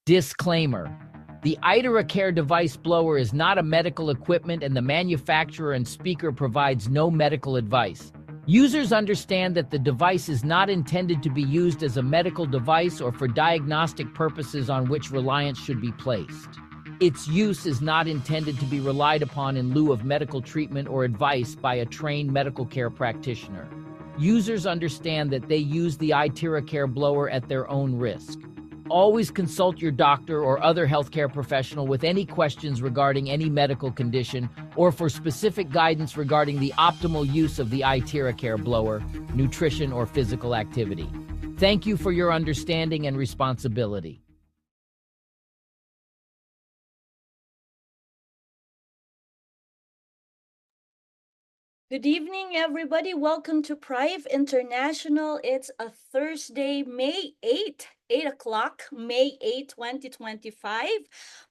Disclaimer: the iTeraCare device blower is not a medical equipment and the manufacturer and speaker provides no medical advice. Users understand that the device is not intended to be used as a medical device or for diagnostic purposes on which reliance should be placed. Its use is not intended to be relied upon in lieu of medical treatment or advice by a trained medical care practitioner. Users understand that they use the iTeraCare blower at their own risk. Always consult your doctor or other healthcare professional with any questions regarding any medical condition or for specific guidance regarding the optimal use of the iTeraCare blower, nutrition, or physical activity. Thank you for your understanding and responsibility. Good evening, everybody. Welcome to Prive International. It's a Thursday, May 8th, 8 o'clock, May 8, 2025.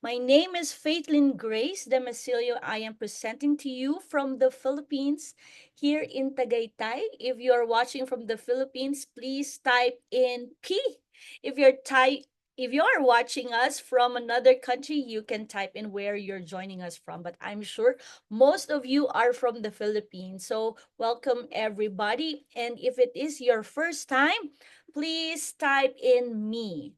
My name is Faithlyn Grace Demecillo. I am presenting to you from the Philippines here in Tagaytay. If you are watching from the Philippines, please type in P. If you are watching us from another country, you can type in where you're joining us from. But I'm sure most of you are from the Philippines. So, welcome everybody. And if it is your first time, please type in me.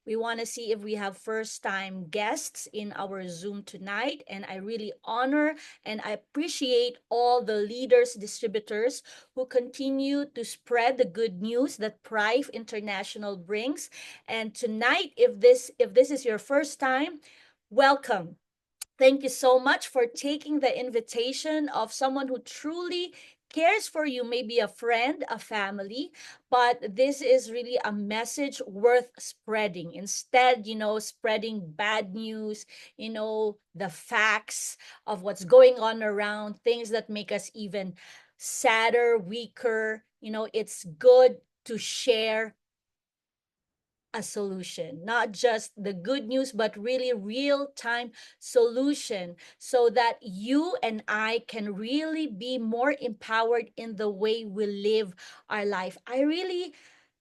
We want to see if we have first time guests in our Zoom tonight. And I really honor and I appreciate all the leaders, distributors who continue to spread the good news that Prive International brings. And tonight, if this is your first time, welcome. Thank you so much for taking the invitation of someone who truly cares for you, maybe a friend, a family, but this is really a message worth spreading. Instead, spreading bad news, the facts of what's going on around, things that make us even sadder, weaker. It's good to share a solution, not just the good news, but really real time solution so that you and I can really be more empowered in the way we live our life. I really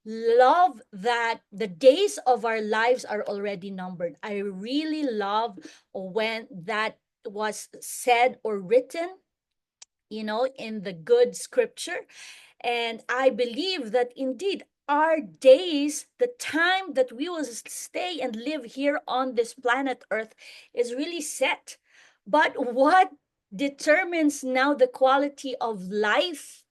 love that the days of our lives are already numbered. I really love when that was said or written, in the good scripture. And I believe that indeed our days, the time that we will stay and live here on this planet Earth, is really set. But what determines now the quality of life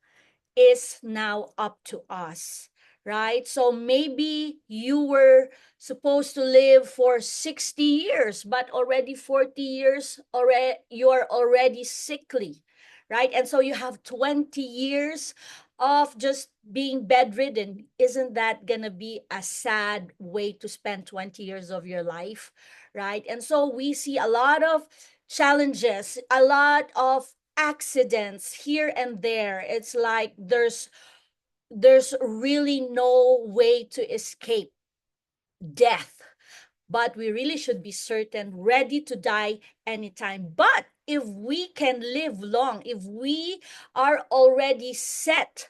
is now up to us, right? So maybe you were supposed to live for 60 years, but already 40 years, already you are already sickly, right? And so you have 20 years of just being bedridden. Isn't that gonna be a sad way to spend 20 years of your life, right? And so we see a lot of challenges, a lot of accidents here and there. It's like there's really no way to escape death, but we really should be certain, ready to die anytime. But if we can live long, if we are already set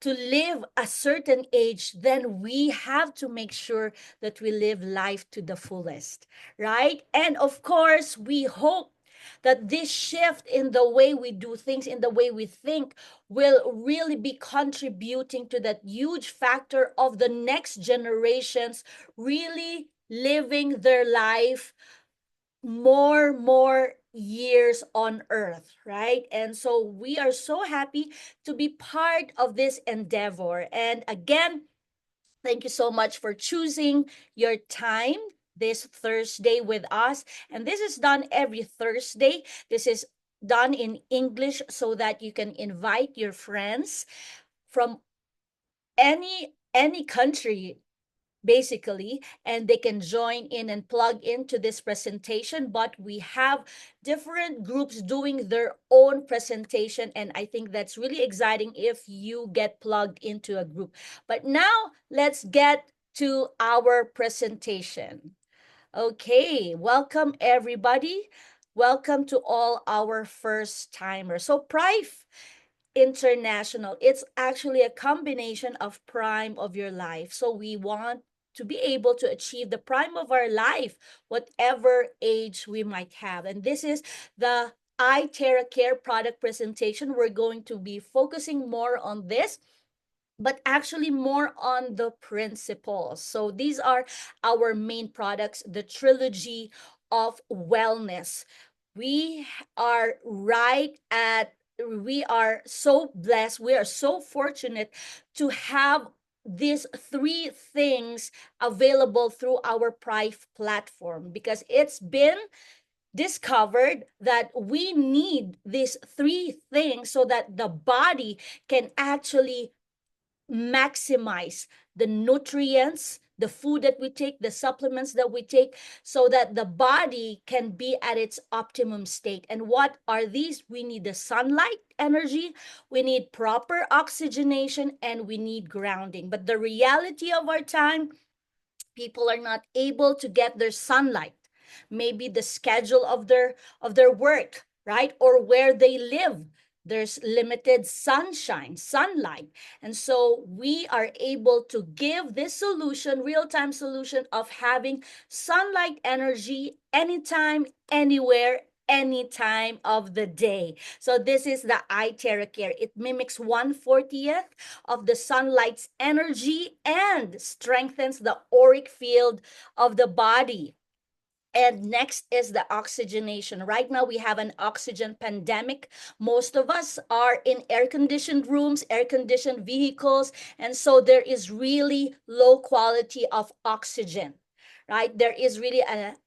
to live a certain age, then we have to make sure that we live life to the fullest, right? And of course, we hope that this shift in the way we do things, in the way we think, will really be contributing to that huge factor of the next generations really living their life more years on earth, right? And so we are so happy to be part of this endeavor. And again, thank you so much for choosing your time this Thursday with us. And this is done every Thursday. This is done in English so that you can invite your friends from any country basically, and they can join in and plug into this presentation. But we have different groups doing their own presentation, and I think that's really exciting if you get plugged into a group. But now let's get to our presentation. Okay, welcome everybody. Welcome to all our first timers. So Prive International, it's actually a combination of prime of your life. So we want to be able to achieve the prime of our life, whatever age we might have. And this is the iTeraCare product presentation. We're going to be focusing more on this, but actually more on the principles. So these are our main products, the trilogy of wellness. We are right at, we are so blessed, we are so fortunate to have these three things available through our Prive platform, because it's been discovered that we need these three things so that the body can actually maximize the nutrients, the food that we take, the supplements that we take, so that the body can be at its optimum state. And what are these? We need the sunlight energy, we need proper oxygenation, and we need grounding. But the reality of our time, people are not able to get their sunlight. Maybe the schedule of their work, right? Or where they live, there's limited sunlight. And so we are able to give this solution, real-time solution of having sunlight energy anytime, anywhere, any time of the day. So this is the iTeraCare. It mimics 1/40th of the sunlight's energy and strengthens the auric field of the body. And next is the oxygenation. Right now, we have an oxygen pandemic. Most of us are in air conditioned rooms, air conditioned vehicles, and so there is really low quality of oxygen. Right? There is really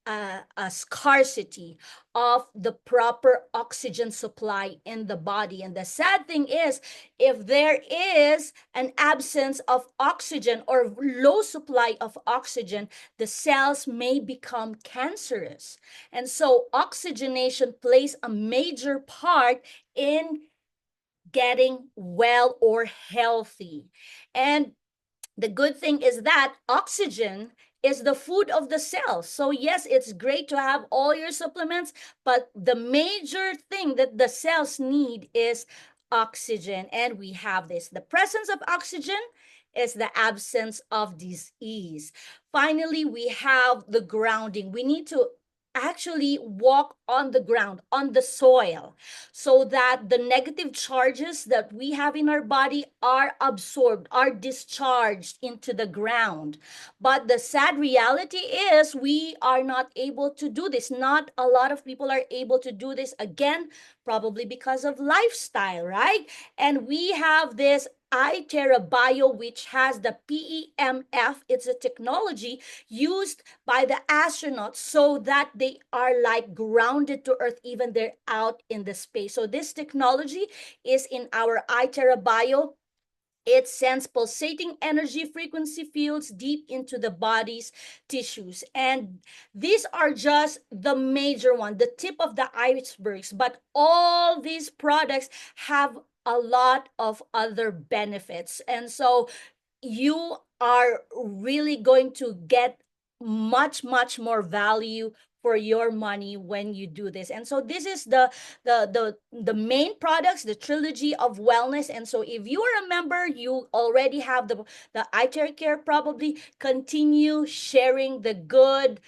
a scarcity of the proper oxygen supply in the body. And the sad thing is, if there is an absence of oxygen or low supply of oxygen, the cells may become cancerous. And so oxygenation plays a major part in getting well or healthy. And the good thing is that oxygen is the food of the cells. So yes, it's great to have all your supplements, but the major thing that the cells need is oxygen. And we have this. The presence of oxygen is the absence of disease. Finally, we have the grounding. We need to actually walk on the ground, on the soil, so that the negative charges that we have in our body are absorbed, are discharged into the ground. But the sad reality is we are not able to do this. Not a lot of people are able to do this, again, probably because of lifestyle, right? And we have this iTeraBio, which has the PEMF. It's a technology used by the astronauts so that they are like grounded to Earth, even they're out in the space. So this technology is in our iTeraBio. It sends pulsating energy frequency fields deep into the body's tissues. And these are just the major one, the tip of the icebergs. But all these products have a lot of other benefits. And so you are really going to get much more value for your money when you do this. And so this is the main products, the trilogy of wellness. And so if you are a member, you already have the iTeraCare. Probably continue sharing the good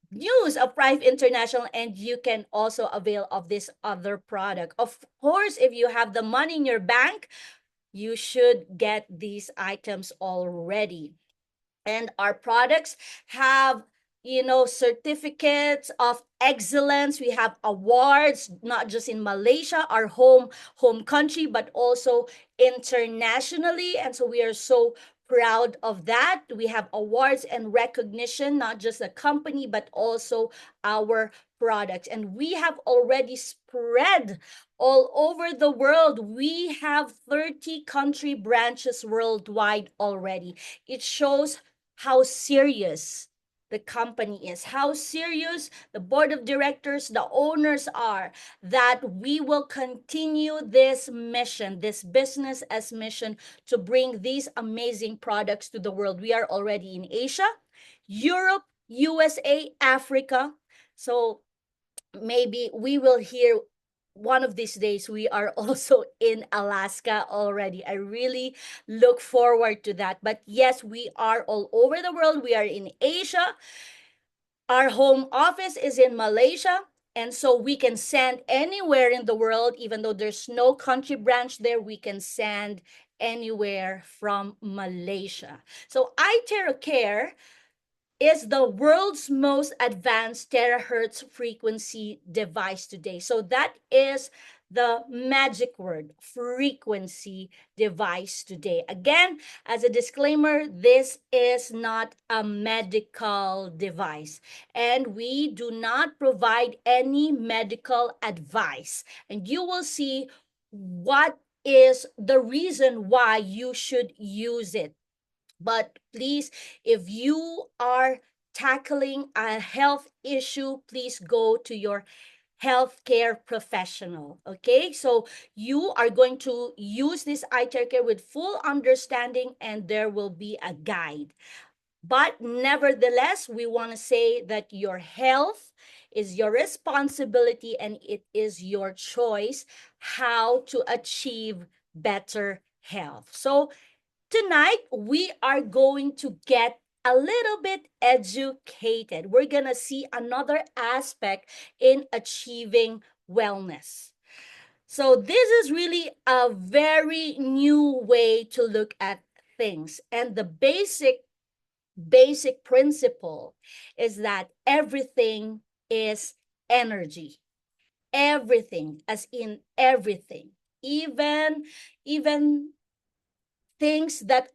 news of Prive International, and you can also avail of this other product. Of course, if you have the money in your bank, you should get these items already. And our products have, certificates of excellence. We have awards, not just in Malaysia, our home country, but also internationally. And so we are so proud of that. We have awards and recognition, not just the company, but also our products. And we have already spread all over the world. We have 30 country branches worldwide already. It shows how serious the company is, how serious the board of directors, the owners are, that we will continue this mission, this business as mission, to bring these amazing products to the world. We are already in Asia, Europe, USA, Africa. So maybe we will hear one of these days we are also in Alaska already. I really look forward to that. But yes, we are all over the world. We are in Asia. Our home office is in Malaysia. And so we can send anywhere in the world, even though there's no country branch there, we can send anywhere from Malaysia. So iTeraCare is the world's most advanced terahertz frequency device today. So that is the magic word, frequency device today. Again, as a disclaimer, this is not a medical device, and we do not provide any medical advice. And you will see what is the reason why you should use it. But please, if you are tackling a health issue, please go to your healthcare professional. Okay, so you are going to use this eye care with full understanding, and there will be a guide. But nevertheless, we want to say that your health is your responsibility, and it is your choice how to achieve better health. So tonight, we are going to get a little bit educated. We're going to see another aspect in achieving wellness. So, this is really a very new way to look at things. And the basic principle is that everything is energy. Everything, as in everything. Even things that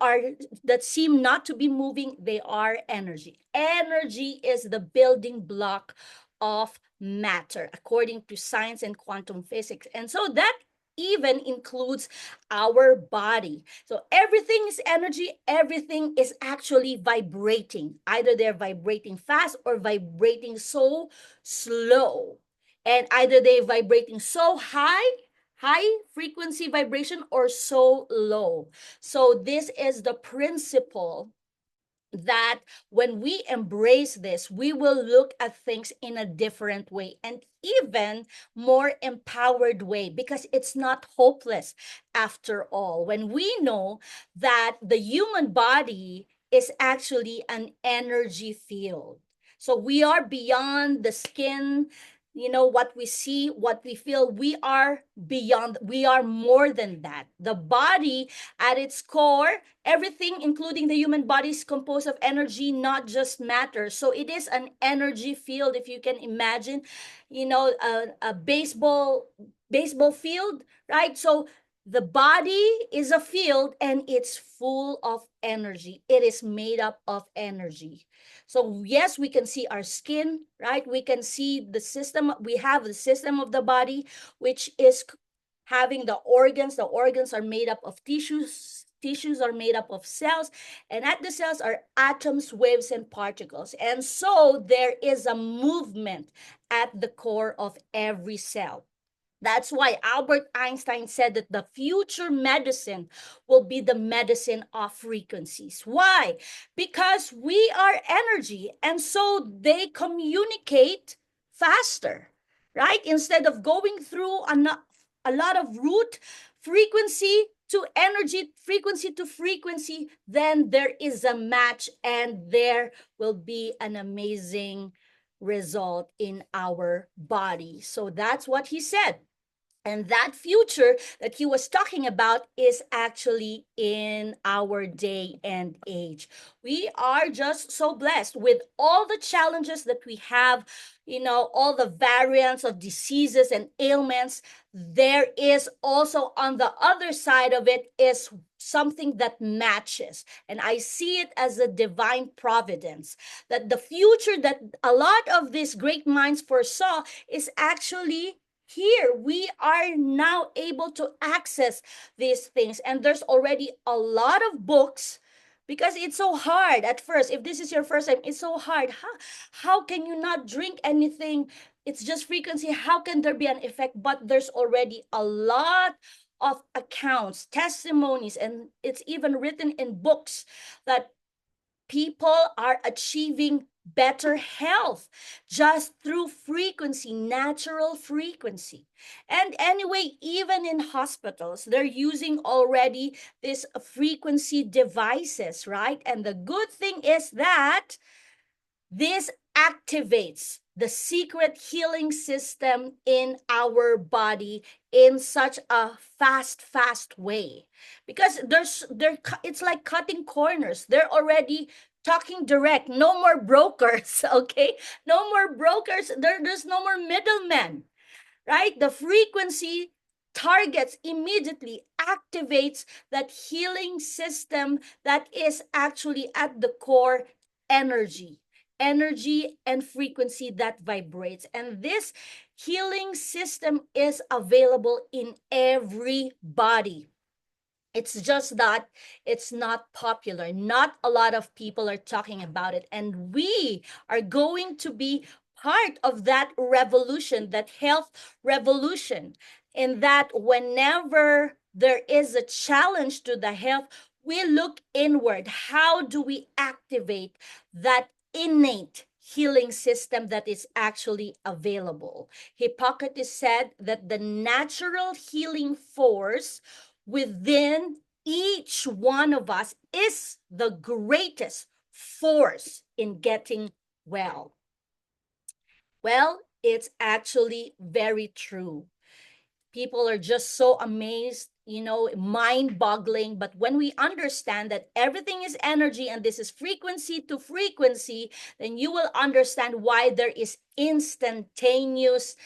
seem not to be moving, they are energy. Energy is the building block of matter according to science and quantum physics. And so that even includes our body. So everything is energy. Everything is actually vibrating. Either they're vibrating fast or vibrating so slow, and either they're vibrating so high frequency vibration, or so low. So this is the principle that when we embrace this, we will look at things in a different way, and even more empowered way, because it's not hopeless after all. When we know that the human body is actually an energy field. So we are beyond the skin, what we see, what we feel. We are beyond, we are more than that. The body at its core, everything, including the human body, is composed of energy, not just matter. So it is an energy field. If you can imagine, a baseball field, right? So the body is a field, and it's full of energy. It is made up of energy. So yes, we can see our skin, right? We can see the system. We have the system of the body, which is having the organs. The organs are made up of tissues. Tissues are made up of cells, and at the cells are atoms, waves, and particles. And so there is a movement at the core of every cell. That's why Albert Einstein said that the future medicine will be the medicine of frequencies. Why? Because we are energy, and so they communicate faster, right? Instead of going through a lot of root, frequency to energy, frequency to frequency, then there is a match, and there will be an amazing result in our body. So that's what he said. And that future that he was talking about is actually in our day and age. We are just so blessed with all the challenges that we have, all the variants of diseases and ailments. There is also, on the other side of it, is something that matches. And I see it as a divine providence, that the future that a lot of these great minds foresaw is actually here. We are now able to access these things, and there's already a lot of books, because it's so hard at first. If this is your first time, it's so hard. How can you not drink anything? It's just frequency. How can there be an effect? But there's already a lot of accounts, testimonies, and it's even written in books that people are achieving better health just through frequency, natural frequency. And anyway, even in hospitals, they're using already this frequency devices, right? And the good thing is that this activates the secret healing system in our body in such a fast way, because it's like cutting corners. They're already talking direct. No more brokers. Okay, no more brokers. There's no more middlemen, right? The frequency targets, immediately activates that healing system that is actually at the core energy. Energy and frequency that vibrates. And this healing system is available in every body. It's just that it's not popular. Not a lot of people are talking about it. And we are going to be part of that revolution, that health revolution, in that whenever there is a challenge to the health, we look inward. How do we activate that innate healing system that is actually available? Hippocrates said that the natural healing force within each one of us is the greatest force in getting well. Well, it's actually very true. People are just so amazed, mind boggling. But when we understand that everything is energy and this is frequency to frequency, then you will understand why there is instantaneous,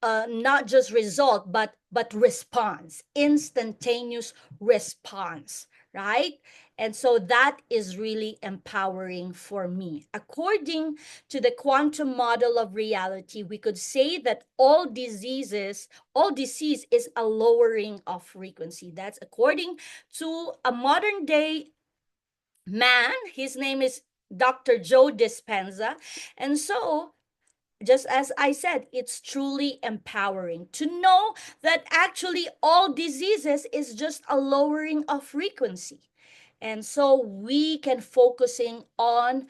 not just result, but response, instantaneous response, right? And so that is really empowering for me. According to the quantum model of reality, we could say that all disease is a lowering of frequency. That's according to a modern day man. His name is Dr. Joe Dispenza. And so, just as I said, it's truly empowering to know that actually all diseases is just a lowering of frequency. And so we can focusing on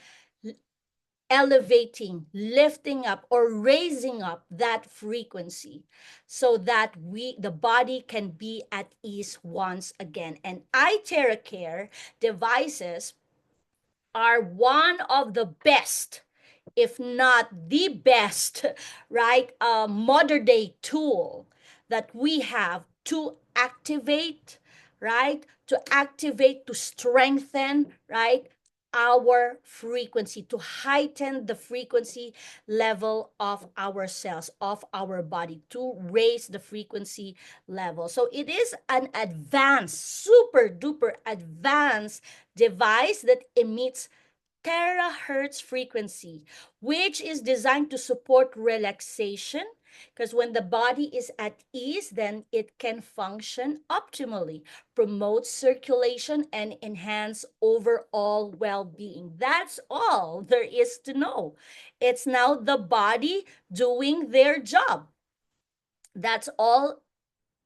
elevating, lifting up, or raising up that frequency so that the body can be at ease once again. And iTeraCare devices are one of the best, if not the best, right, modern day tool that we have to activate, right, to strengthen, right, our frequency, to heighten the frequency level of our cells, of our body, to raise the frequency level. So it is an advanced, super duper advanced device that emits terahertz frequency, which is designed to support relaxation. Because when the body is at ease, then it can function optimally, promote circulation, and enhance overall well being. That's all there is to know. It's now the body doing their job. That's all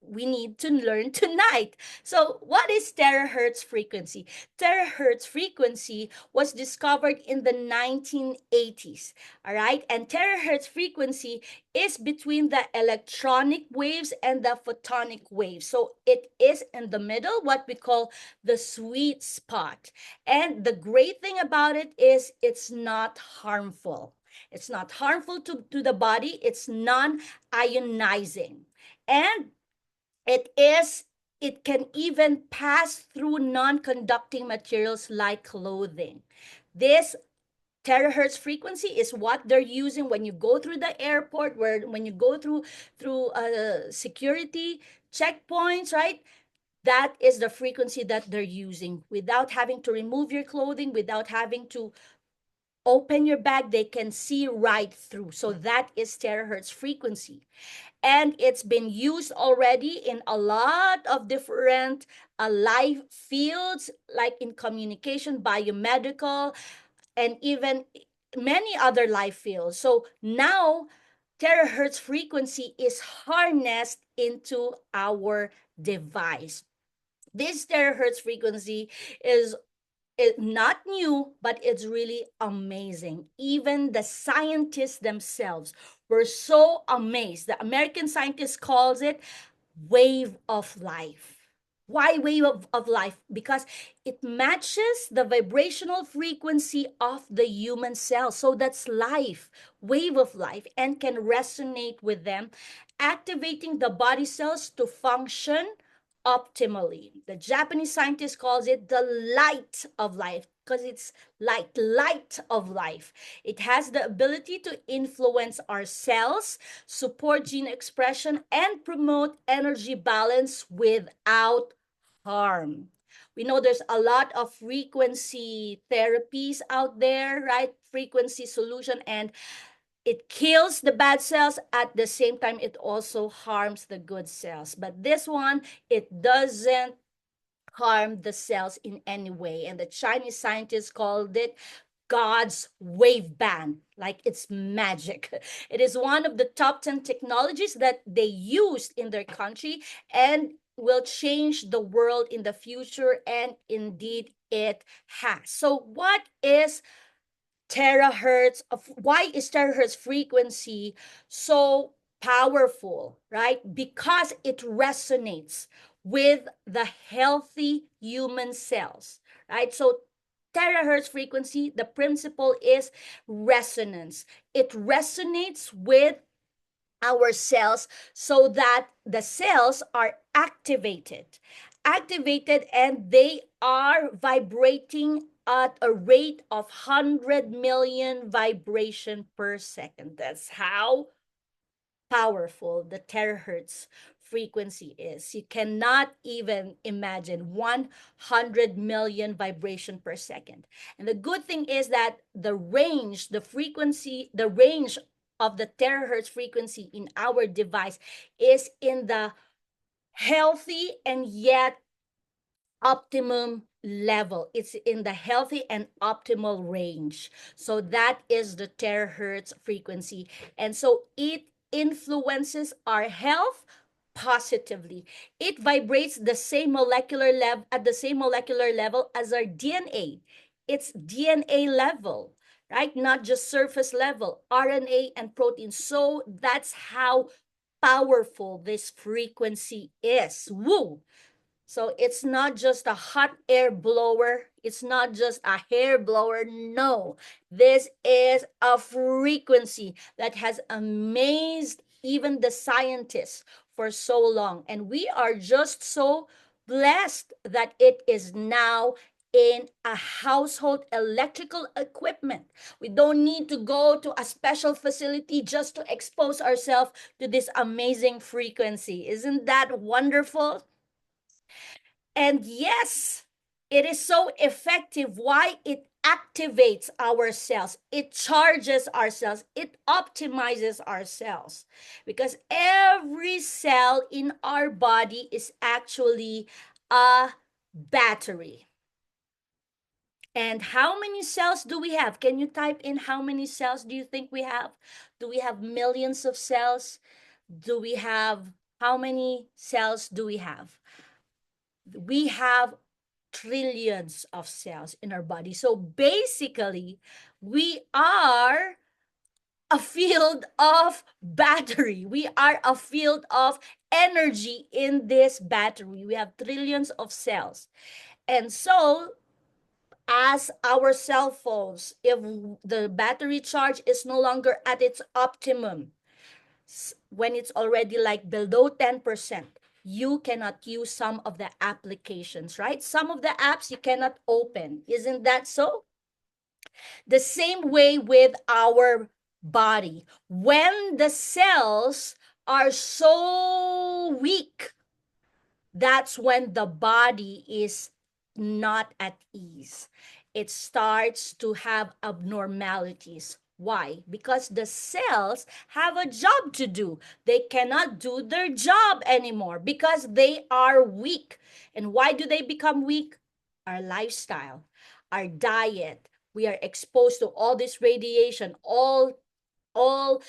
we need to learn tonight. So, what is terahertz frequency? Terahertz frequency was discovered in the 1980s. All right, and terahertz frequency is between the electronic waves and the photonic waves. So, it is in the middle, what we call the sweet spot. And the great thing about it is it's not harmful. It's not harmful to the body, it's non ionizing. And it can even pass through non-conducting materials like clothing. This terahertz frequency is what they're using when you go through the airport, where when you go through security checkpoints, right? That is the frequency that they're using without having to remove your clothing, without having to open your bag. They can see right through. So that is terahertz frequency, and it's been used already in a lot of different life fields, like in communication, biomedical, and even many other life fields. So now terahertz frequency is harnessed into our device. This terahertz frequency is not new, but it's really amazing. Even the scientists themselves were so amazed. The American scientist calls it wave of life. Why wave of life? Because it matches the vibrational frequency of the human cell. So that's life, wave of life, and can resonate with them, activating the body cells to function optimally. The Japanese scientist calls it the light of life because it's light of life. It has the ability to influence our cells, support gene expression, and promote energy balance without harm. We know there's a lot of frequency therapies out there, right? Frequency solution, and it kills the bad cells. At the same time, it also harms the good cells. But this one, it doesn't harm the cells in any way. And the Chinese scientists called it God's wave band, like it's magic. It is one of the top 10 technologies that they used in their country and will change the world in the future. And indeed, it has. So, what is terahertz of why is terahertz frequency so powerful, right? Because it resonates with the healthy human cells, right? So terahertz frequency, the principle is resonance. It resonates with our cells so that the cells are activated, and they are vibrating at a rate of 100 million vibration per second. That's how powerful the terahertz frequency is. You cannot even imagine 100 million vibration per second. And the good thing is that the range, the frequency, the range of the terahertz frequency in our device is in the healthy and yet optimum level. It's in the healthy and optimal range. So that is the terahertz frequency. And so it influences our health positively. It vibrates the same molecular level at the same molecular level as our DNA. It's DNA level, right? Not just surface level, RNA and protein. So that's how powerful this frequency is. Woo! So it's not just a hot air blower. It's not just a hair blower. No, this is a frequency that has amazed even the scientists for so long. And we are just so blessed that it is now in a household electrical equipment. We don't need to go to a special facility just to expose ourselves to this amazing frequency. Isn't that wonderful? And yes, it is so effective. Why? It activates our cells, it charges our cells, it optimizes our cells. Because every cell in our body is actually a battery. And how many cells do we have? Can you type in how many cells do you think we have? Do we have millions of cells? Do we have how many cells do we have? We have trillions of cells in our body. So basically, we are a field of battery. We are a field of energy in this battery. We have trillions of cells. And so, as our cell phones, if the battery charge is no longer at its optimum, when it's already like below 10%, you cannot use some of the applications, right? Some of the apps you cannot open. Isn't that so? The same way with our body. When the cells are so weak, that's when the body is not at ease. It starts to have abnormalities. Why? Because the cells have a job to do. They cannot do their job anymore because they are weak. And why do they become weak? Our lifestyle, our diet. We are exposed to all this radiation, all all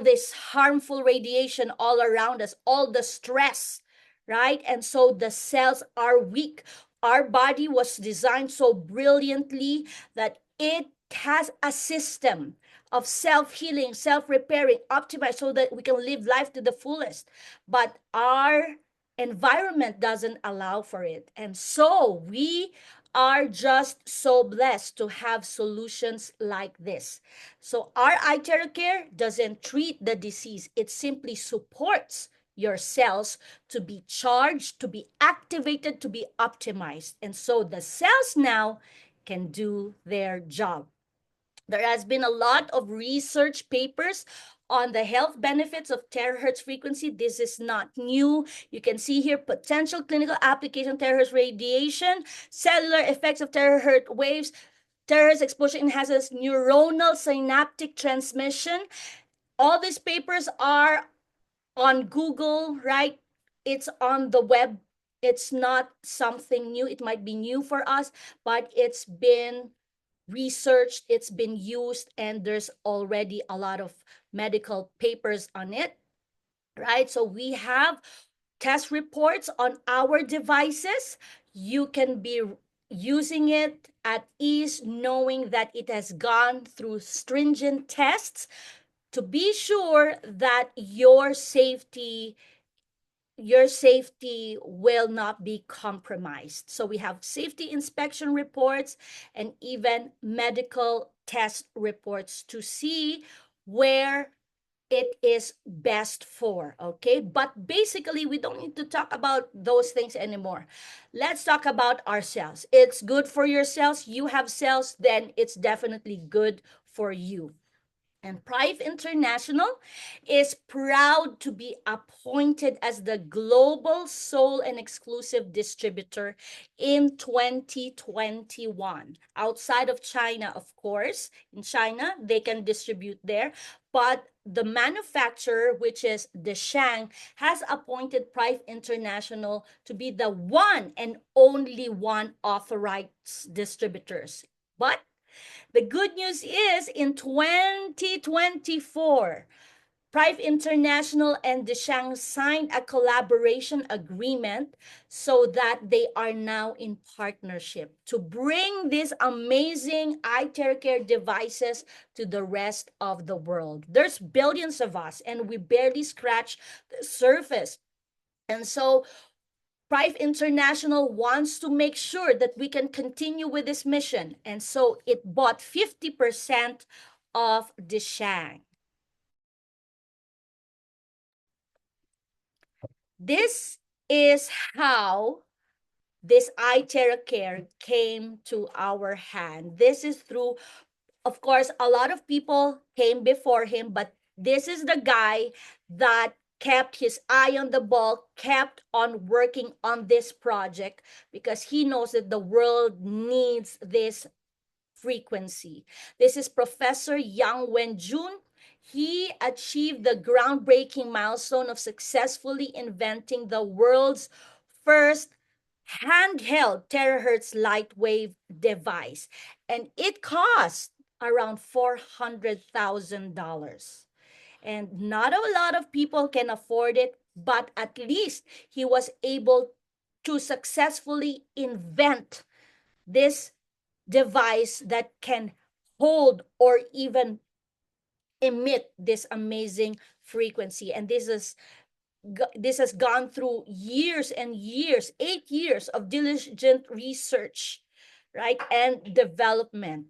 this harmful radiation all around us, all the stress, right? And so the cells are weak. Our body was designed so brilliantly that it has a system of self-healing, self-repairing, optimized so that we can live life to the fullest. But our environment doesn't allow for it. And so we are just so blessed to have solutions like this. So our iTeraCare doesn't treat the disease, it simply supports your cells to be charged, to be activated, to be optimized. And so the cells now can do their job. There has been a lot of research papers on the health benefits of terahertz frequency. This is not new. You can see here potential clinical application of terahertz radiation, cellular effects of terahertz waves, terahertz exposure enhances neuronal synaptic transmission. All these papers are on Google, right? It's on the web. It's not something new. It might be new for us, but it's been researched, it's been used, and there's already a lot of medical papers on it, right? So we have test reports on our devices. You can be using it at ease, knowing that it has gone through stringent tests to be sure that your safety will not be compromised. So we have safety inspection reports and even medical test reports to see where it is best for, okay? But basically, we don't need to talk about those things anymore. Let's talk about our cells. It's good for your cells. You have cells, then it's definitely good for you. And Prive International is proud to be appointed as the global sole and exclusive distributor in 2021. Outside of China, of course. In China, they can distribute there. But the manufacturer, which is Deshang, has appointed Prive International to be the one and only one authorized distributors. But the good news is in 2024, Prive International and Deshang signed a collaboration agreement so that they are now in partnership to bring these amazing iTeraCare devices to the rest of the world. There's billions of us and we barely scratch the surface. And so Prive International wants to make sure that we can continue with this mission. And so it bought 50% of Deshang. This is how this iTeraCare came to our hand. This is through, of course, a lot of people came before him, but this is the guy that kept his eye on the ball, kept on working on this project because he knows that the world needs this frequency. This is Professor Yang Wenjun. He achieved the groundbreaking milestone of successfully inventing the world's first handheld terahertz light wave device. And it cost around $400,000. And not a lot of people can afford it, but at least he was able to successfully invent this device that can hold or even emit this amazing frequency. And this has gone through years and years, 8 years of diligent research, right, and development.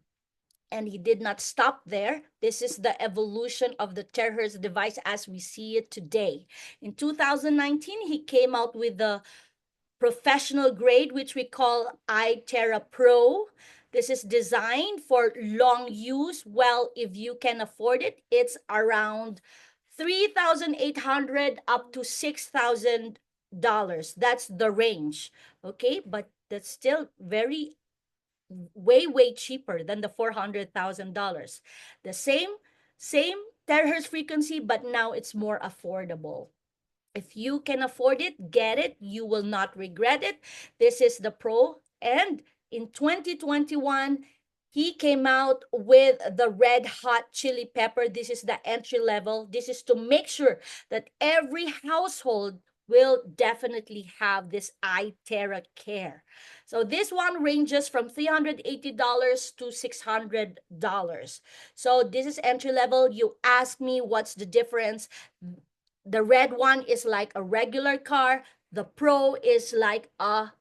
And he did not stop there. This is the evolution of the terahertz device as we see it today. In 2019, he came out with the professional grade, which we call iTera Pro. This is designed for long use. Well, if you can afford it, it's around $3,800 up to $6,000. That's the range, okay? But that's still way cheaper than the $400,000. The same terahertz frequency, but now it's more affordable. If you can afford it, get it. You will not regret it. This is the Pro. And in 2021, he came out with the red hot chili pepper. This is the entry level. This is to make sure that every household will definitely have this iTeraCare. So this one ranges from $380 to $600. So this is entry level. You ask me what's the difference. The red one is like a regular car. The Pro is like a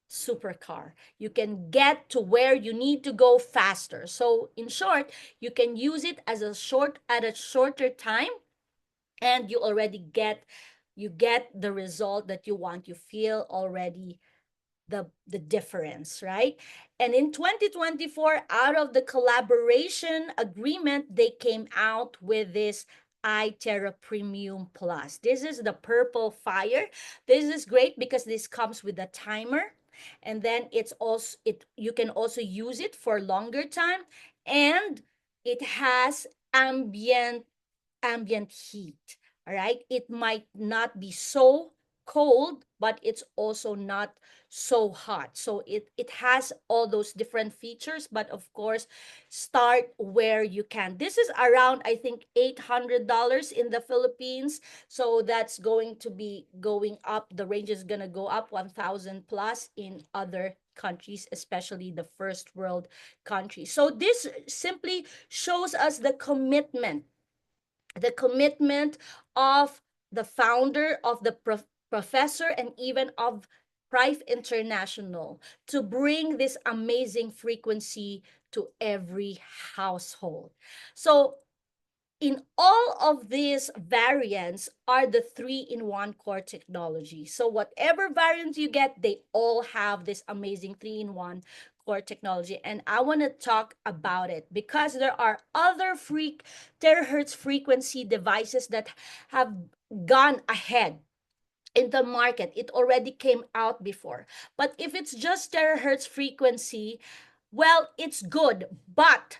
supercar. You can get to where you need to go faster. So in short, you can use it as a shorter time, and you get the result that you want. You feel already the difference, right? And in 2024, out of the collaboration agreement, they came out with this iTerra Premium Plus. This is the purple fire. This is great because this comes with a timer, and then it's also it you can also use it for longer time, and it has ambient heat. All right, it might not be so cold, but it's also not so hot. So it has all those different features, but of course, start where you can. This is around, I think, $800 in the Philippines. So that's going to be going up. The range is going to go up 1,000 plus in other countries, especially the first world countries. So this simply shows us the commitment of the founder, of the professor, and even of Prive International to bring this amazing frequency to every household. So in all of these variants are the 3-in-1 core technology. So whatever variant you get, they all have this amazing 3-in-1 core technology. And I want to talk about it because there are other terahertz frequency devices that have gone ahead in the market. It already came out before. But if it's just terahertz frequency, well, it's good, but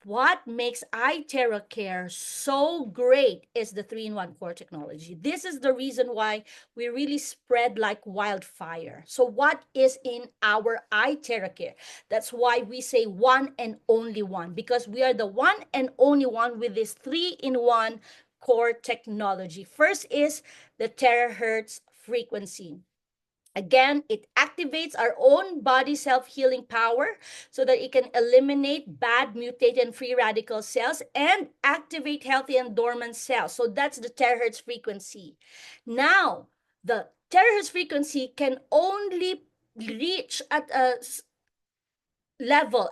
what makes iTeraCare so great is the 3-in-1 core technology. This is the reason why we really spread like wildfire. So what is in our iTeraCare? That's why we say one and only one, because we are the one and only one with this 3-in-1 core technology. First is the terahertz frequency. Again, it activates our own body self-healing power so that it can eliminate bad, mutated, and free radical cells and activate healthy and dormant cells. So that's the terahertz frequency. Now, the terahertz frequency can only reach at a level,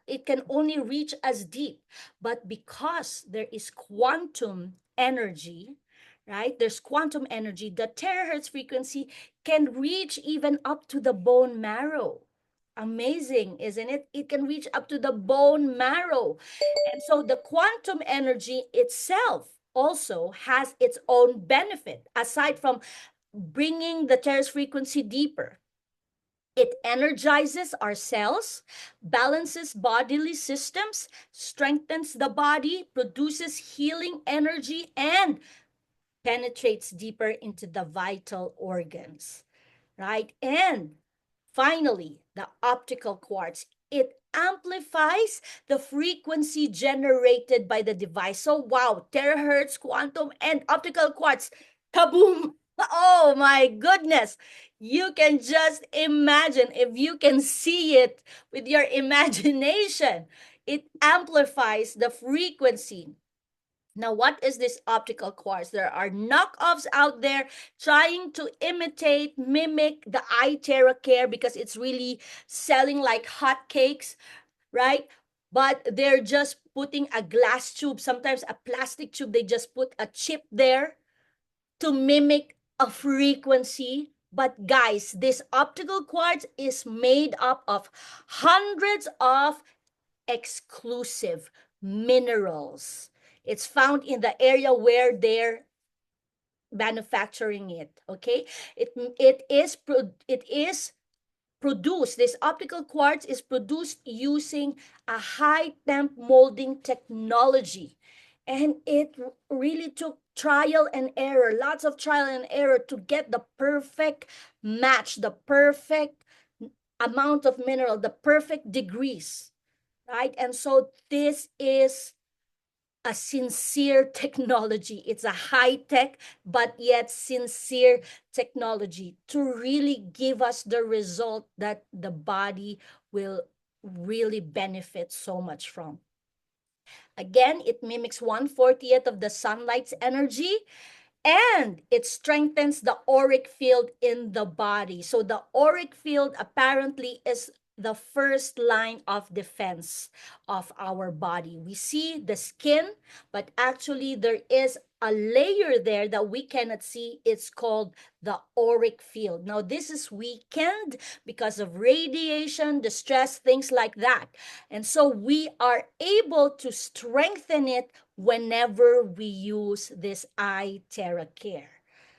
it can only reach as deep. But because there is quantum energy, right? There's quantum energy. The terahertz frequency can reach even up to the bone marrow. Amazing, isn't it? It can reach up to the bone marrow. And so the quantum energy itself also has its own benefit, aside from bringing the terahertz frequency deeper. It energizes our cells, balances bodily systems, strengthens the body, produces healing energy, and penetrates deeper into the vital organs, right? And finally, the optical quartz. It amplifies the frequency generated by the device. So, wow, terahertz, quantum, and optical quartz. Kaboom! Oh my goodness. You can just imagine, if you can see it with your imagination. It amplifies the frequency. Now, what is this optical quartz? There are knockoffs out there trying to imitate, mimic the iTeraCare because it's really selling like hotcakes, right? But they're just putting a glass tube, sometimes a plastic tube. They just put a chip there to mimic a frequency. But guys, this optical quartz is made up of hundreds of exclusive minerals. It's found in the area where they're manufacturing it. Okay, it is produced. This optical quartz is produced using a high temp molding technology, and it really took trial and error, lots of trial and error to get the perfect match, the perfect amount of mineral, the perfect degrees, right? And so this is a sincere technology. It's a high tech, but yet sincere technology to really give us the result that the body will really benefit so much from. Again, it mimics 1/40th of the sunlight's energy, and it strengthens the auric field in the body. So the auric field apparently is the first line of defense of our body. We see the skin, but actually there is a layer there that we cannot see. It's called the auric field. Now, this is weakened because of radiation, the stress, things like that. And so we are able to strengthen it whenever we use this iTeraCare.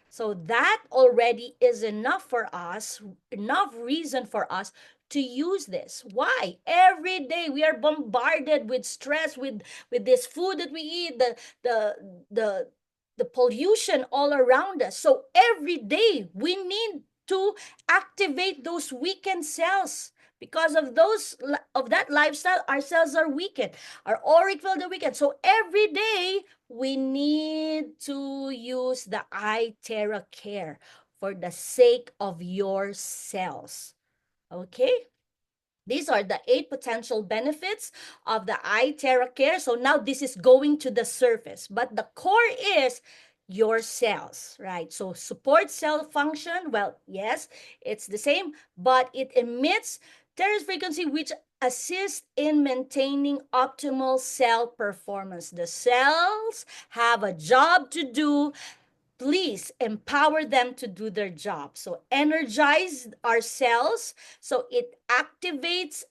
So that already is enough for us, enough reason for us to use this. Why? Every day we are bombarded with stress, with this food that we eat, the the the pollution all around us. So every day we need to activate those weakened cells. Because of that lifestyle, our cells are weakened, our auric field are weakened. So every day we need to use the iTeraCare for the sake of your cells. Okay? These are the 8 potential benefits of the iTeraCare. So now this is going to the surface, but the core is your cells, right? So support cell function, well, yes, it's the same, but it emits terahertz frequency, which assists in maintaining optimal cell performance. The cells have a job to do. Please empower them to do their job. So energize our cells so it activates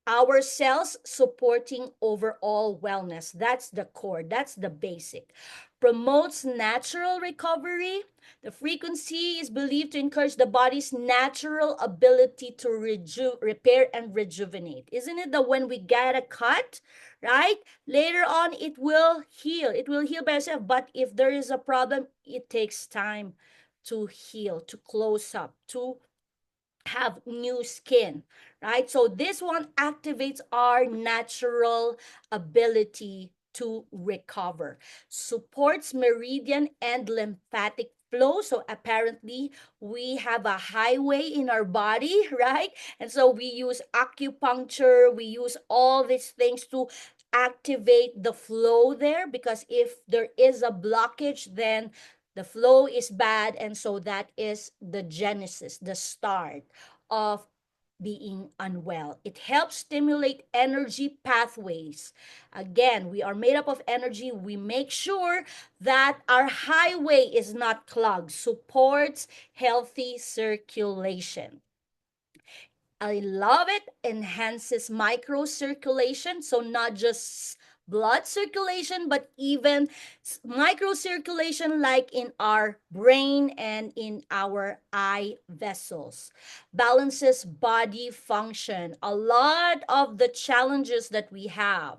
our cells, supporting overall wellness. That's the core, that's the basic. Promotes natural recovery. The frequency is believed to encourage the body's natural ability to repair and rejuvenate. Isn't it that when we get a cut, right? Later on, it will heal. It will heal by itself. But if there is a problem, it takes time to heal, to close up, to have new skin, right? So this one activates our natural ability to recover, supports meridian and lymphatic flow. So apparently we have a highway in our body, right? And so we use acupuncture, we use all these things to activate the flow there, because if there is a blockage, then the flow is bad, and so that is the genesis, the start of being unwell. It helps stimulate energy pathways. Again, we are made up of energy. We make sure that our highway is not clogged, supports healthy circulation. I love it. Enhances microcirculation. So not just blood circulation, but even microcirculation like in our brain and in our eye vessels. Balances body function. A lot of the challenges that we have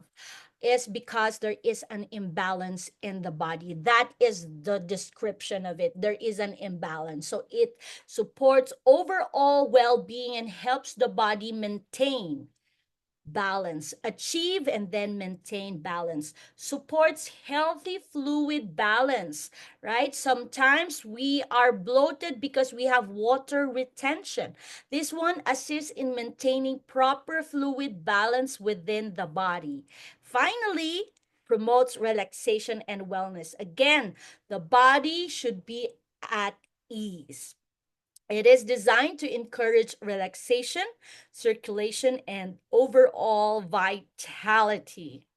is because there is an imbalance in the body. That is the description of it. There is an imbalance. So it supports overall well being and helps the body maintain balance, achieve and then maintain balance, supports healthy fluid balance, right? Sometimes we are bloated because we have water retention. This one assists in maintaining proper fluid balance within the body. Finally, promotes relaxation and wellness. Again, the body should be at ease. It is designed to encourage relaxation, circulation, and overall vitality.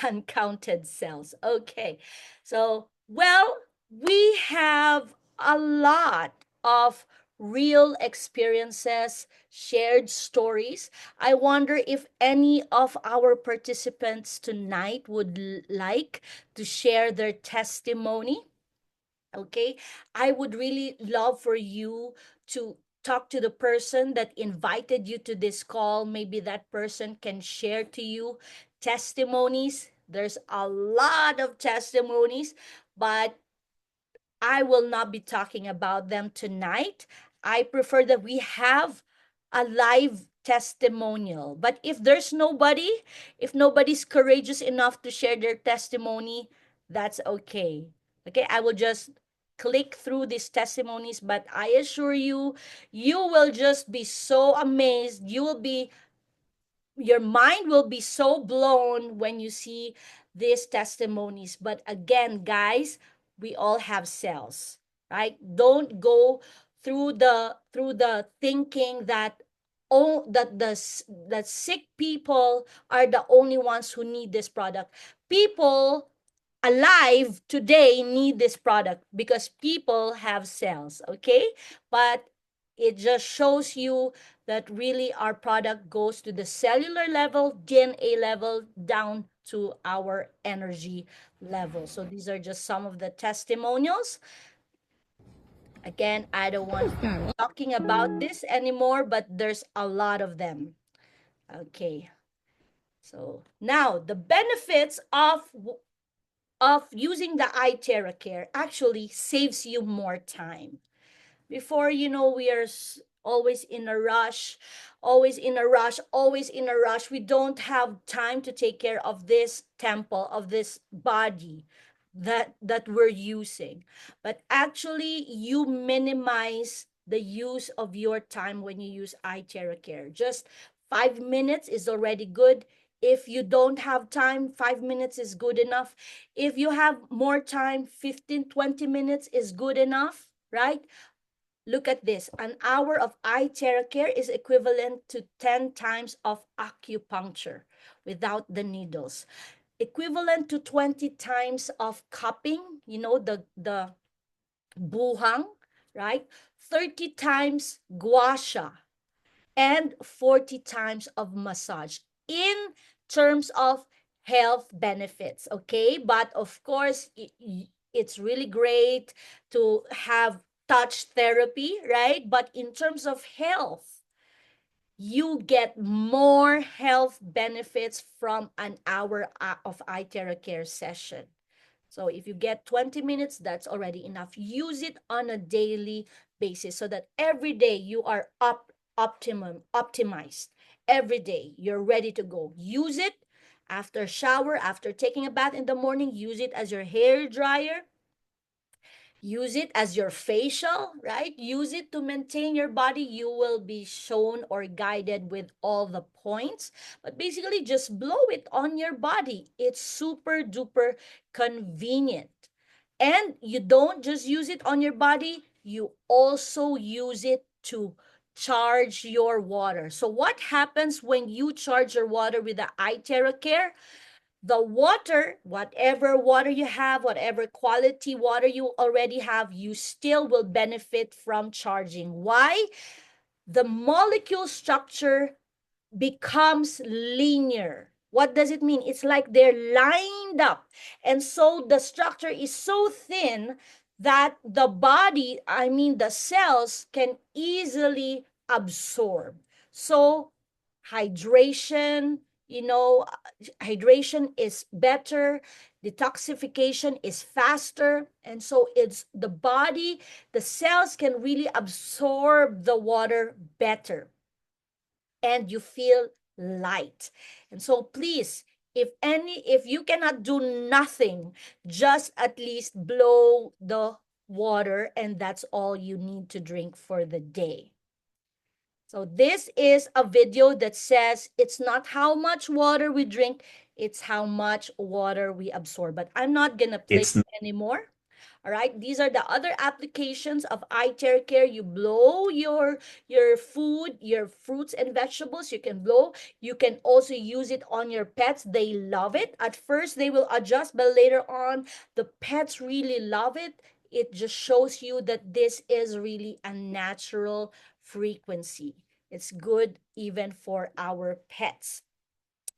Uncounted cells. Okay. So, well, we have a lot of real experiences, shared stories. I wonder if any of our participants tonight would like to share their testimony. Okay, I would really love for you to talk to the person that invited you to this call. Maybe that person can share to you testimonies. There's a lot of testimonies, but I will not be talking about them tonight. I prefer that we have a live testimonial. But if there's nobody, if nobody's courageous enough to share their testimony, that's okay. Okay, I will just click through these testimonies, but I assure you, you will just be so amazed. You will be, your mind will be so blown when you see these testimonies. But again, guys, we all have cells, right? Don't go through the thinking that, oh, that that sick people are the only ones who need this product. People alive today need this product because people have cells, okay? But it just shows you that really our product goes to the cellular level, DNA level, down to our energy level. So these are just some of the testimonials. Again, I don't want talking about this anymore, but there's a lot of them. Okay. So now the benefits of using the iTeraCare actually saves you more time. Before, we are always in a rush, always in a rush, always in a rush. We don't have time to take care of this temple, of this body that we're using. But actually, you minimize the use of your time when you use iTeraCare. Just 5 minutes is already good. If you don't have time, 5 minutes is good enough. If you have more time, 15, 20 minutes is good enough, right? Look at this. An hour of eye care is equivalent to 10 times of acupuncture without the needles. Equivalent to 20 times of cupping, the buhang, right? 30 times gua sha and 40 times of massage in terms of health benefits, okay? But of course, it's really great to have touch therapy, right? But in terms of health, you get more health benefits from an hour of iTeraCare session. So if you get 20 minutes, that's already enough. Use it on a daily basis so that every day you are optimized. Every day you're ready to go. Use it after shower, after taking a bath in the morning. Use it as your hair dryer. Use it as your facial, right? Use it to maintain your body. You will be shown or guided with all the points. But basically, just blow it on your body. It's super duper convenient. And you don't just use it on your body, you also use it to charge your water. So, what happens when you charge your water with the iTeraCare? The water, whatever water you have, whatever quality water you already have, you still will benefit from charging. Why? The molecule structure becomes linear. What does it mean? It's like they're lined up. And so the structure is so thin that the body, I mean the cells, can easily absorb. So hydration, hydration is better, detoxification is faster, and so it's the body, the cells can really absorb the water better and you feel light. And so please, if you cannot do nothing, just at least blow the water, and that's all you need to drink for the day. So this is a video that says it's not how much water we drink, it's how much water we absorb. But I'm not gonna play It's it anymore. All right, these are the other applications of iTeraCare. You blow your food, your fruits and vegetables. You can blow. You can also use it on your pets. They love it. At first, they will adjust, but later on, the pets really love it. It just shows you that this is really a natural frequency. It's good even for our pets.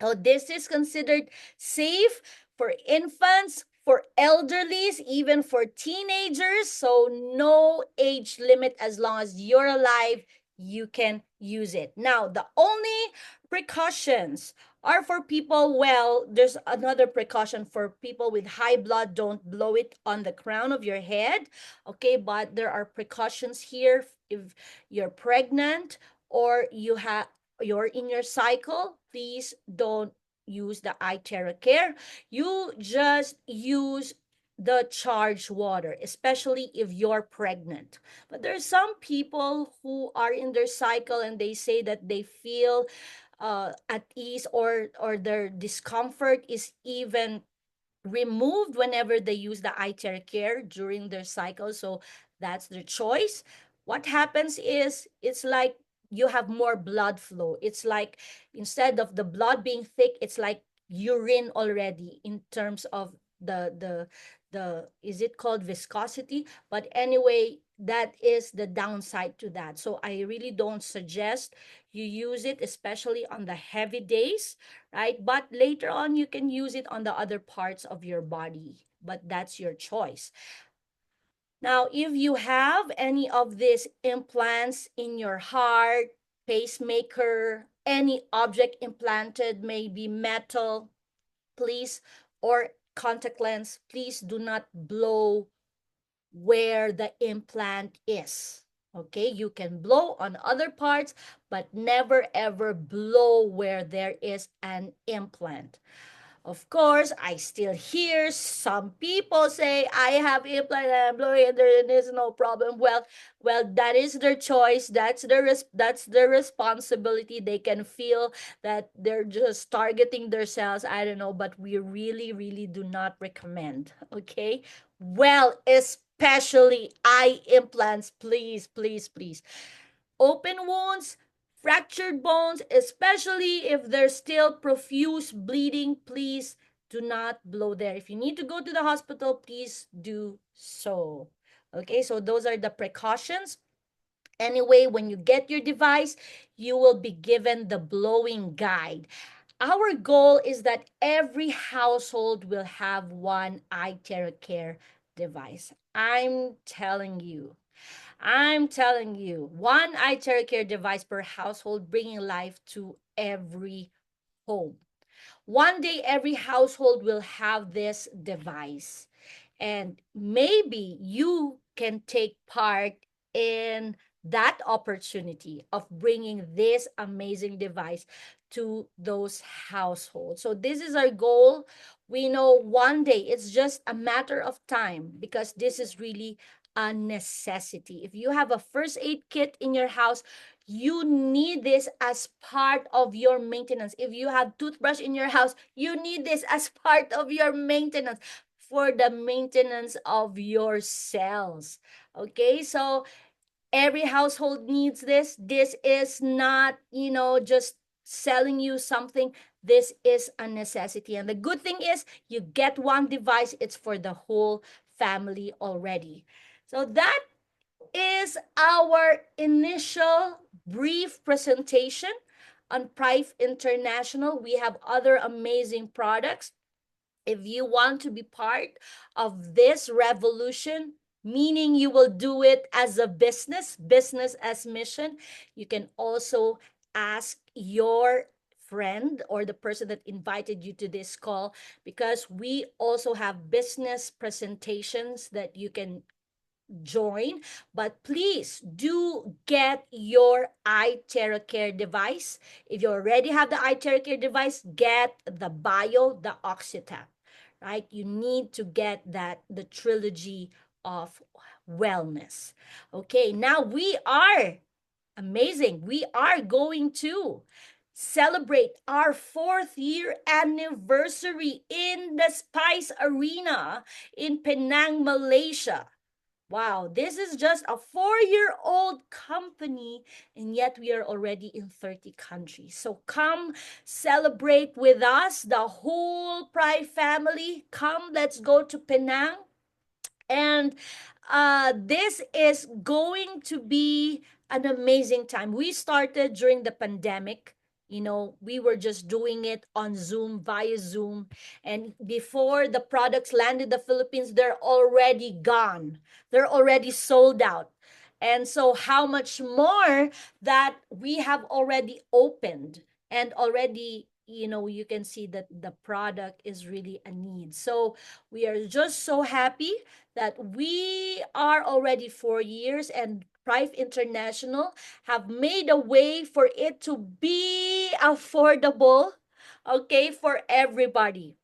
So this is considered safe for infants, for elderlies, even for teenagers. So no age limit as long as you're alive, you can use it. Now, the only precautions are for people, well, there's another precaution for people with high blood. Don't blow it on the crown of your head. Okay, but there are precautions here if you're pregnant or you're in your cycle, please don't use the iTeraCare. You just use the charged water, especially if you're pregnant. But there's some people who are in their cycle and they say that they feel at ease, or their discomfort is even removed whenever they use the iTeraCare during their cycle. So that's their choice. What happens is it's like you have more blood flow. It's like instead of the blood being thick, it's like urine already in terms of the is it called viscosity? But anyway, that is the downside to that. So I really don't suggest you use it, especially on the heavy days, right? But later on, you can use it on the other parts of your body, but that's your choice. Now, if you have any of these implants in your heart, pacemaker, any object implanted, maybe metal, please, or contact lens, please do not blow where the implant is. Okay, you can blow on other parts, but never ever blow where there is an implant. Of course, I still hear some people say I have implant and I'm blowing and there is no problem. Well, that is their choice. That's their responsibility. They can feel that they're just targeting themselves. I don't know, but we really, really do not recommend. Okay. Well, especially eye implants, please, please, please. Open wounds, fractured bones, especially if there's still profuse bleeding, please do not blow there. If you need to go to the hospital, please do so. Okay, so those are the precautions. Anyway, when you get your device, you will be given the blowing guide. Our goal is that every household will have one iTeraCare device. I'm telling you, one iTeraCare device per household, bringing life to every home. One day, every household will have this device, and maybe you can take part in that opportunity of bringing this amazing device to those households. So this is our goal. We know one day, it's just a matter of time, because this is really a necessity. If you have a first aid kit in your house, you need this as part of your maintenance. If you have toothbrush in your house, you need this as part of your maintenance, for the maintenance of your cells. Okay, so every household needs this. This is not, just selling you something. This is a necessity. And the good thing is, you get one device, it's for the whole family already. So that is our initial brief presentation on Prive International. We have other amazing products. If you want to be part of this revolution, meaning you will do it as a business as mission, you can also ask your friend or the person that invited you to this call, because we also have business presentations that you can join. But please do get your iTeraCare device. If you already have the iTeraCare device, get the Bio, the Oxytap, right? You need to get that, the Trilogy of wellness. Okay, now we are amazing. We are going to celebrate our 4th year anniversary in the Spice Arena in Penang, Malaysia. Wow, this is just a 4-year-old company, and yet we are already in 30 countries. So come celebrate with us, the whole Pride family. Come, let's go to Penang. And this is going to be an amazing time. We started during the pandemic. We were just doing it on Zoom, via Zoom. And before the products landed the Philippines, they're already gone. They're already sold out. And so, how much more that we have already opened, and already, you can see that the product is really a need. So, we are just so happy that we are already 4 years, and Prive International have made a way for it to be affordable, okay, for everybody.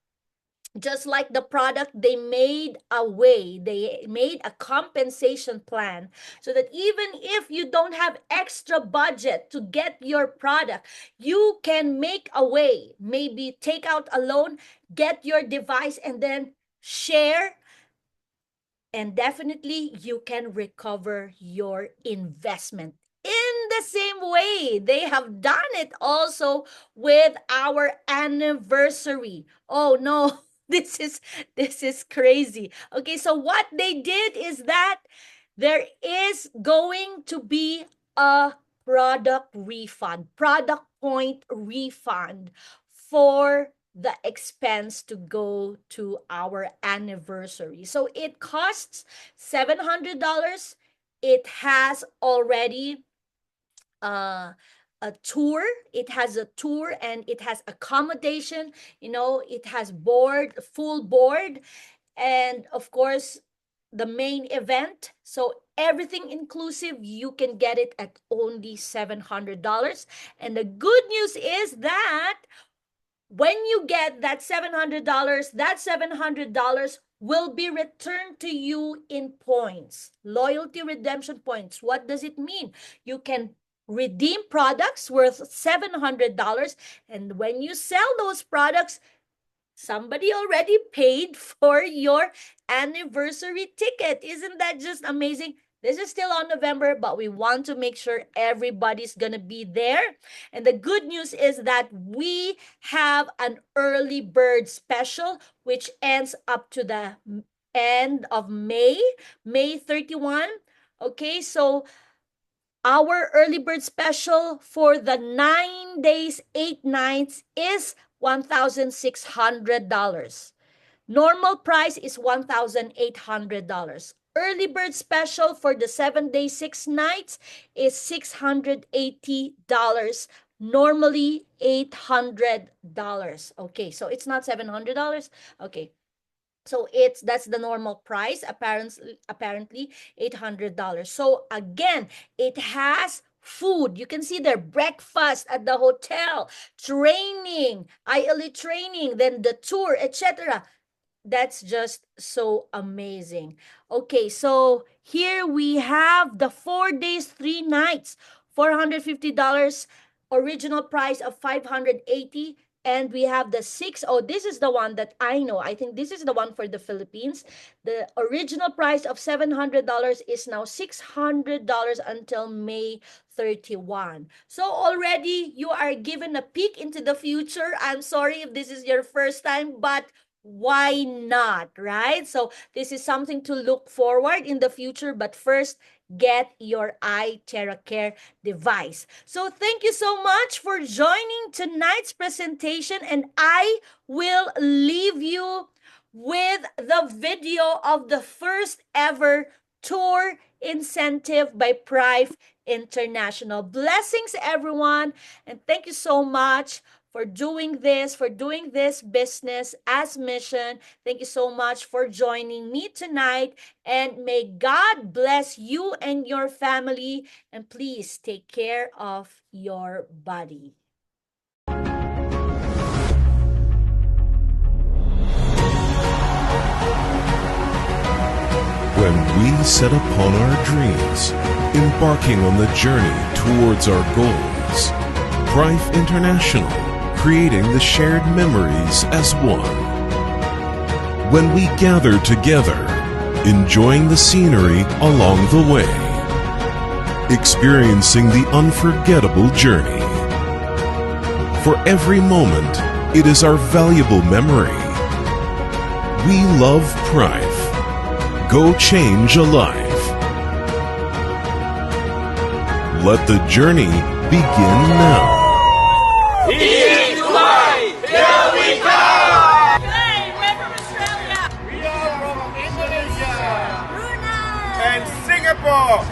Just like the product, they made a way, they made a compensation plan so that even if you don't have extra budget to get your product, you can make a way. Maybe take out a loan, get your device, and then share, and definitely you can recover your investment. In the same way, they have done it also with our anniversary. Oh no, this is crazy. Okay, so what they did is that there is going to be a product point refund for the expense to go to our anniversary. So it costs $700. It has already a tour. It has a tour and it has accommodation. It has full board, and of course, the main event. So everything inclusive, you can get it at only $700. And the good news is that when you get that $700, that $700 will be returned to you in points, loyalty redemption points. What does it mean? You can redeem products worth $700, and when you sell those products, somebody already paid for your anniversary ticket. Isn't that just amazing? This is still on November, but we want to make sure everybody's going to be there. And the good news is that we have an early bird special, which ends up to the end of May 31. Okay, so our early bird special for the 9 days, 8 nights is $1,600. Normal price is $1,800. Early bird special for the 7 days, 6 nights is $680. Normally $800. Okay, so it's not $700. Okay. So that's the normal price, apparently $800. So again, it has food. You can see their breakfast at the hotel, training, ILE training, then the tour, etc. That's just so amazing. Okay, so here we have the 4 days, 3 nights, $450, original price of $580. And we have the this is the one that I know. I think this is the one for the Philippines. The original price of $700 is now $600 until May 31. So already you are given a peek into the future. I'm sorry if this is your first time, but why not, right? So this is something to look forward in the future, but first, get your iTeraCare device. So thank you so much for joining tonight's presentation, and I will leave you with the video of the first ever tour incentive by Prive International. Blessings, everyone, and thank you so much for doing this business as mission. Thank you so much for joining me tonight, and may God bless you and your family, and please take care of your body. When we set upon our dreams, embarking on the journey towards our goals, Prive International, creating the shared memories as one. When we gather together, enjoying the scenery along the way, experiencing the unforgettable journey. For every moment, it is our valuable memory. We love Prive. Go change a life. Let the journey begin now. Singapore!